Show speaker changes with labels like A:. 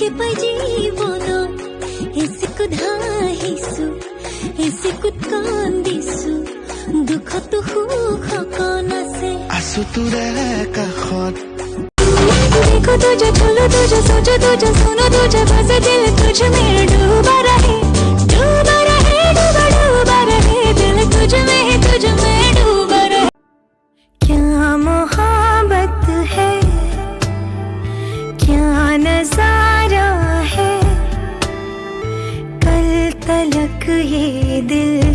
A: के पजीबोनो इसको धाहिसु इसको कांदिसु दुख तो सुख कनसे
B: आसु तुरे काखत
A: देखो तुझे बोलो तुझे सोचो तुझे सुनो तुझे बस दिल तुझ में डूबा रहे डूबा रहे डूबा डूबा रहे दिल तुझ में डूबा रहे। क्या मोहब्बत है क्या नजारा है कल तलक ये दिल